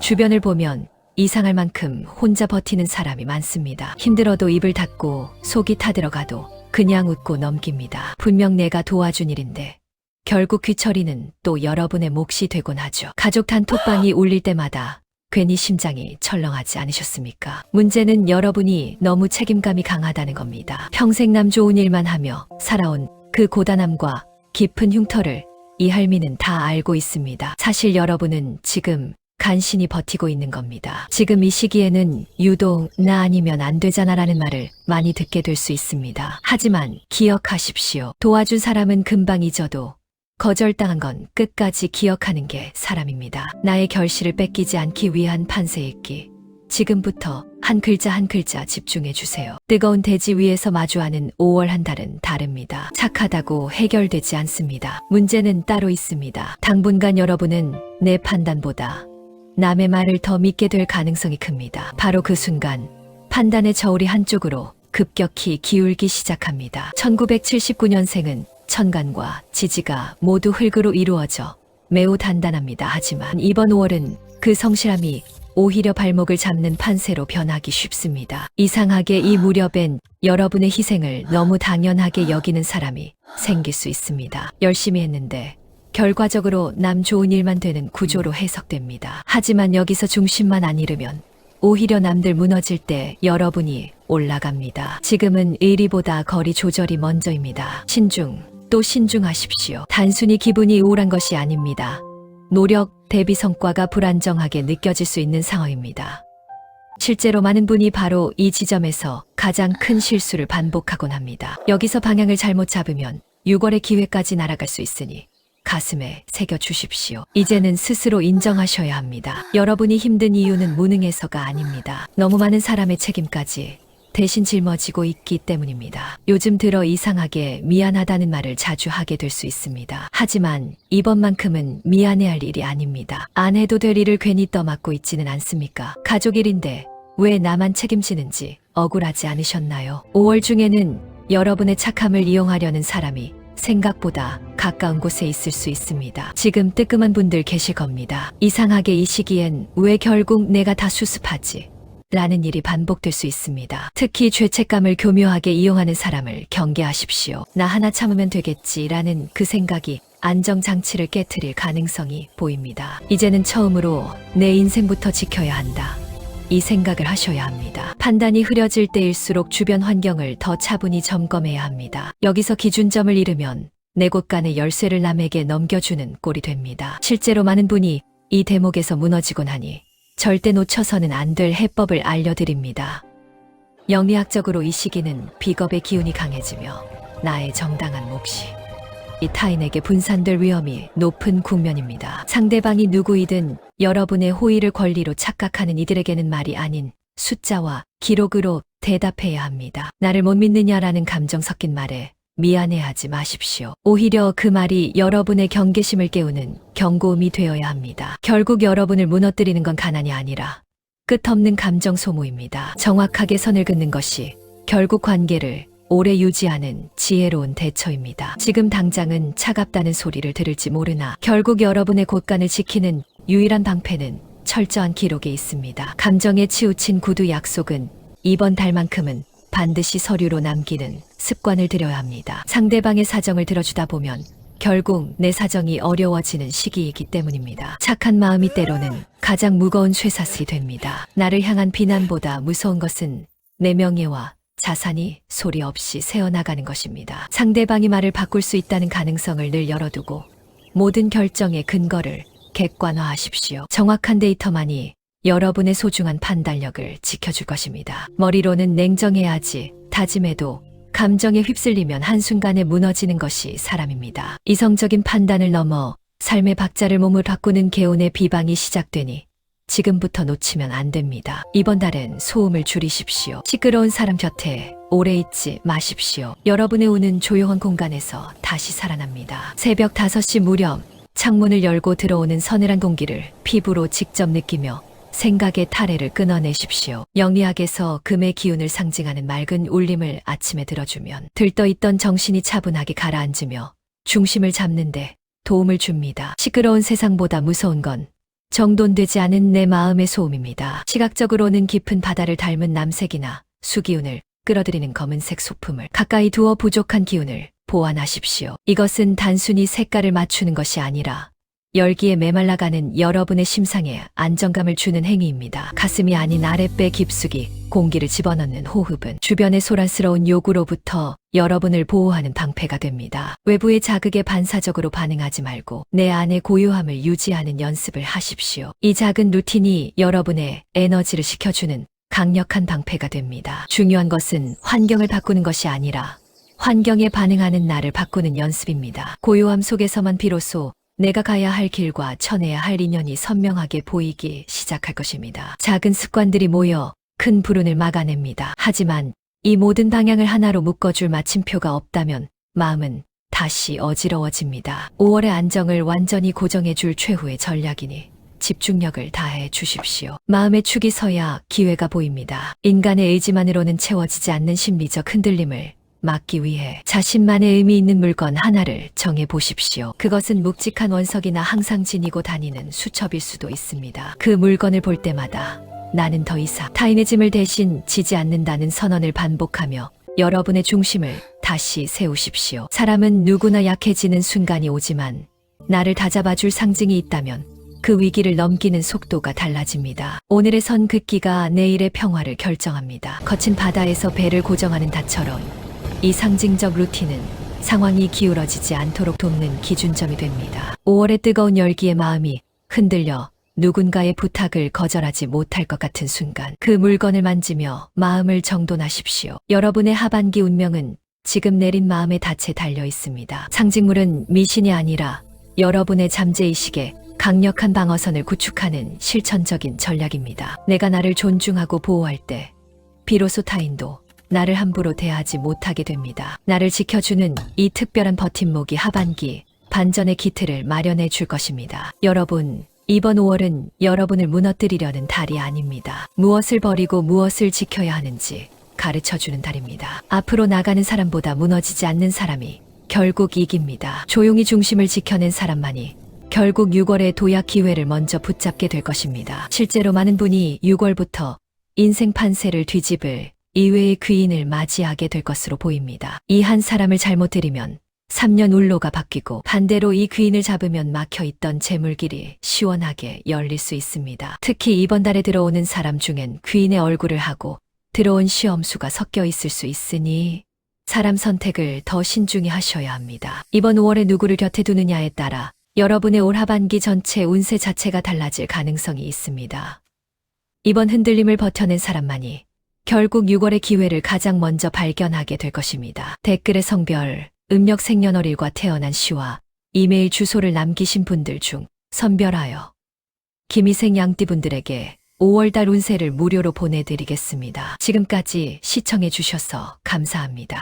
주변을 보면 이상할 만큼 혼자 버티는 사람이 많습니다. 힘들어도 입을 닫고 속이 타들어가도 그냥 웃고 넘깁니다. 분명 내가 도와준 일인데 결국 귀처리는 또 여러분의 몫이 되곤 하죠. 가족 단톡방이 울릴 때마다 괜히 심장이 철렁하지 않으셨습니까? 문제는 여러분이 너무 책임감이 강하다는 겁니다. 평생 남 좋은 일만 하며 살아온 그 고단함과 깊은 흉터를 이 할미는 다 알고 있습니다. 사실 여러분은 지금 간신히 버티고 있는 겁니다. 지금 이 시기에는 유독 나 아니면 안 되잖아라는 말을 많이 듣게 될 수 있습니다. 하지만 기억하십시오. 도와준 사람은 금방 잊어도 거절당한 건 끝까지 기억하는 게 사람입니다. 나의 결실을 뺏기지 않기 위한 판세 읽기. 지금부터 한 글자 한 글자 집중해 주세요. 뜨거운 대지 위에서 마주하는 5월 한 달은 다릅니다. 착하다고 해결되지 않습니다. 문제는 따로 있습니다. 당분간 여러분은 내 판단보다 남의 말을 더 믿게 될 가능성이 큽니다. 바로 그 순간 판단의 저울이 한쪽으로 급격히 기울기 시작합니다. 1979년생은 천간과 지지가 모두 흙으로 이루어져 매우 단단합니다. 하지만 이번 5월은 그 성실함이 오히려 발목을 잡는 판세로 변하기 쉽습니다. 이상하게 이 무렵엔 여러분의 희생을 너무 당연하게 여기는 사람이 생길 수 있습니다. 열심히 했는데 결과적으로 남 좋은 일만 되는 구조로 해석됩니다. 하지만 여기서 중심만 안 잃으면 오히려 남들 무너질 때 여러분이 올라갑니다. 지금은 의리보다 거리 조절이 먼저입니다. 신중, 또 신중하십시오. 단순히 기분이 우울한 것이 아닙니다. 노력 대비 성과가 불안정하게 느껴질 수 있는 상황입니다. 실제로 많은 분이 바로 이 지점에서 가장 큰 실수를 반복하곤 합니다. 여기서 방향을 잘못 잡으면 6월의 기회까지 날아갈 수 있으니 가슴에 새겨주십시오. 이제는 스스로 인정하셔야 합니다. 여러분이 힘든 이유는 무능해서가 아닙니다. 너무 많은 사람의 책임까지 대신 짊어지고 있기 때문입니다. 요즘 들어 이상하게 미안하다는 말을 자주 하게 될 수 있습니다. 하지만 이번만큼은 미안해할 일이 아닙니다. 안 해도 될 일을 괜히 떠맡고 있지는 않습니까? 가족 일인데 왜 나만 책임지는지 억울하지 않으셨나요? 5월 중에는 여러분의 착함을 이용하려는 사람이 생각보다 가까운 곳에 있을 수 있습니다. 지금 뜨끔한 분들 계실 겁니다. 이상하게 이 시기엔 왜 결국 내가 다 수습하지? 라는 일이 반복될 수 있습니다. 특히 죄책감을 교묘하게 이용하는 사람을 경계하십시오. 나 하나 참으면 되겠지라는 그 생각이 안정장치를 깨트릴 가능성이 보입니다. 이제는 처음으로 내 인생부터 지켜야 한다. 이 생각을 하셔야 합니다. 판단이 흐려질 때일수록 주변 환경을 더 차분히 점검해야 합니다. 여기서 기준점을 잃으면 내 곳간의 열쇠를 남에게 넘겨주는 꼴이 됩니다. 실제로 많은 분이 이 대목에서 무너지곤 하니 절대 놓쳐서는 안 될 해법을 알려드립니다. 영리학적으로 이 시기는 비겁의 기운이 강해지며 나의 정당한 몫이 이 타인에게 분산될 위험이 높은 국면입니다. 상대방이 누구이든 여러분의 호의를 권리로 착각하는 이들에게는 말이 아닌 숫자와 기록으로 대답해야 합니다. 나를 못 믿느냐라는 감정 섞인 말에 미안해하지 마십시오. 오히려 그 말이 여러분의 경계심을 깨우는 경고음이 되어야 합니다. 결국 여러분을 무너뜨리는 건 가난이 아니라 끝없는 감정 소모입니다. 정확하게 선을 긋는 것이 결국 관계를 오래 유지하는 지혜로운 대처입니다. 지금 당장은 차갑다는 소리를 들을지 모르나 결국 여러분의 곳간을 지키는 유일한 방패는 철저한 기록에 있습니다. 감정에 치우친 구두 약속은 이번 달만큼은 반드시 서류로 남기는 습관을 들여야 합니다. 상대방의 사정을 들어주다 보면 결국 내 사정이 어려워지는 시기이기 때문입니다. 착한 마음이 때로는 가장 무거운 쇠사슬이 됩니다. 나를 향한 비난보다 무서운 것은 내 명예와 자산이 소리 없이 새어나가는 것입니다. 상대방이 말을 바꿀 수 있다는 가능성을 늘 열어두고 모든 결정의 근거를 객관화하십시오. 정확한 데이터만이 여러분의 소중한 판단력을 지켜줄 것입니다. 머리로는 냉정해야지 다짐해도 감정에 휩쓸리면 한순간에 무너지는 것이 사람입니다. 이성적인 판단을 넘어 삶의 박자를 몸을 바꾸는 개운의 비방이 시작되니 지금부터 놓치면 안 됩니다. 이번 달은 소음을 줄이십시오. 시끄러운 사람 곁에 오래 있지 마십시오. 여러분의 운은 조용한 공간에서 다시 살아납니다. 새벽 5시 무렵 창문을 열고 들어오는 서늘한 공기를 피부로 직접 느끼며 생각의 타래를 끊어내십시오. 영리학에서 금의 기운을 상징하는 맑은 울림을 아침에 들어주면 들떠있던 정신이 차분하게 가라앉으며 중심을 잡는데 도움을 줍니다. 시끄러운 세상보다 무서운 건 정돈되지 않은 내 마음의 소음입니다. 시각적으로는 깊은 바다를 닮은 남색이나 수기운을 끌어들이는 검은색 소품을 가까이 두어 부족한 기운을 보완하십시오. 이것은 단순히 색깔을 맞추는 것이 아니라 열기에 메말라가는 여러분의 심상에 안정감을 주는 행위입니다. 가슴이 아닌 아랫배 깊숙이 공기를 집어넣는 호흡은 주변의 소란스러운 요구로부터 여러분을 보호하는 방패가 됩니다. 외부의 자극에 반사적으로 반응하지 말고 내 안의 고요함을 유지하는 연습을 하십시오. 이 작은 루틴이 여러분의 에너지를 식혀주는 강력한 방패가 됩니다. 중요한 것은 환경을 바꾸는 것이 아니라 환경에 반응하는 나를 바꾸는 연습입니다. 고요함 속에서만 비로소 내가 가야 할 길과 쳐내야 할 인연이 선명하게 보이기 시작할 것입니다. 작은 습관들이 모여 큰 불운을 막아냅니다. 하지만 이 모든 방향을 하나로 묶어줄 마침표가 없다면 마음은 다시 어지러워집니다. 5월의 안정을 완전히 고정해줄 최후의 전략이니 집중력을 다해 주십시오. 마음의 축이 서야 기회가 보입니다. 인간의 의지만으로는 채워지지 않는 심리적 흔들림을 막기 위해 자신만의 의미 있는 물건 하나를 정해 보십시오. 그것은 묵직한 원석이나 항상 지니고 다니는 수첩일 수도 있습니다. 그 물건을 볼 때마다 나는 더 이상 타인의 짐을 대신 지지 않는다는 선언을 반복하며 여러분의 중심을 다시 세우십시오. 사람은 누구나 약해지는 순간이 오지만 나를 다잡아줄 상징이 있다면 그 위기를 넘기는 속도가 달라집니다. 오늘의 선 긋기가 내일의 평화를 결정합니다. 거친 바다에서 배를 고정하는 닷처럼 이 상징적 루틴은 상황이 기울어지지 않도록 돕는 기준점이 됩니다. 5월의 뜨거운 열기의 마음이 흔들려 누군가의 부탁을 거절하지 못할 것 같은 순간 그 물건을 만지며 마음을 정돈하십시오. 여러분의 하반기 운명은 지금 내린 마음의 닻에 달려 있습니다. 상징물은 미신이 아니라 여러분의 잠재의식에 강력한 방어선을 구축하는 실천적인 전략입니다. 내가 나를 존중하고 보호할 때 비로소 타인도 나를 함부로 대하지 못하게 됩니다. 나를 지켜주는 이 특별한 버팀목이 하반기 반전의 기틀을 마련해 줄 것입니다. 여러분, 이번 5월은 여러분을 무너뜨리려는 달이 아닙니다. 무엇을 버리고 무엇을 지켜야 하는지 가르쳐주는 달입니다. 앞으로 나가는 사람보다 무너지지 않는 사람이 결국 이깁니다. 조용히 중심을 지켜낸 사람만이 결국 6월의 도약 기회를 먼저 붙잡게 될 것입니다. 실제로 많은 분이 6월부터 인생 판세를 뒤집을 이외의 귀인을 맞이하게 될 것으로 보입니다. 이 한 사람을 잘못 들이면 3년 울로가 바뀌고 반대로 이 귀인을 잡으면 막혀있던 재물길이 시원하게 열릴 수 있습니다. 특히 이번 달에 들어오는 사람 중엔 귀인의 얼굴을 하고 들어온 시험수가 섞여 있을 수 있으니 사람 선택을 더 신중히 하셔야 합니다. 이번 5월에 누구를 곁에 두느냐에 따라 여러분의 올 하반기 전체 운세 자체가 달라질 가능성이 있습니다. 이번 흔들림을 버텨낸 사람만이 결국 6월의 기회를 가장 먼저 발견하게 될 것입니다. 댓글에 성별, 음력 생년월일과 태어난 시와 이메일 주소를 남기신 분들 중 선별하여 김희생 양띠분들에게 5월달 운세를 무료로 보내드리겠습니다. 지금까지 시청해 주셔서 감사합니다.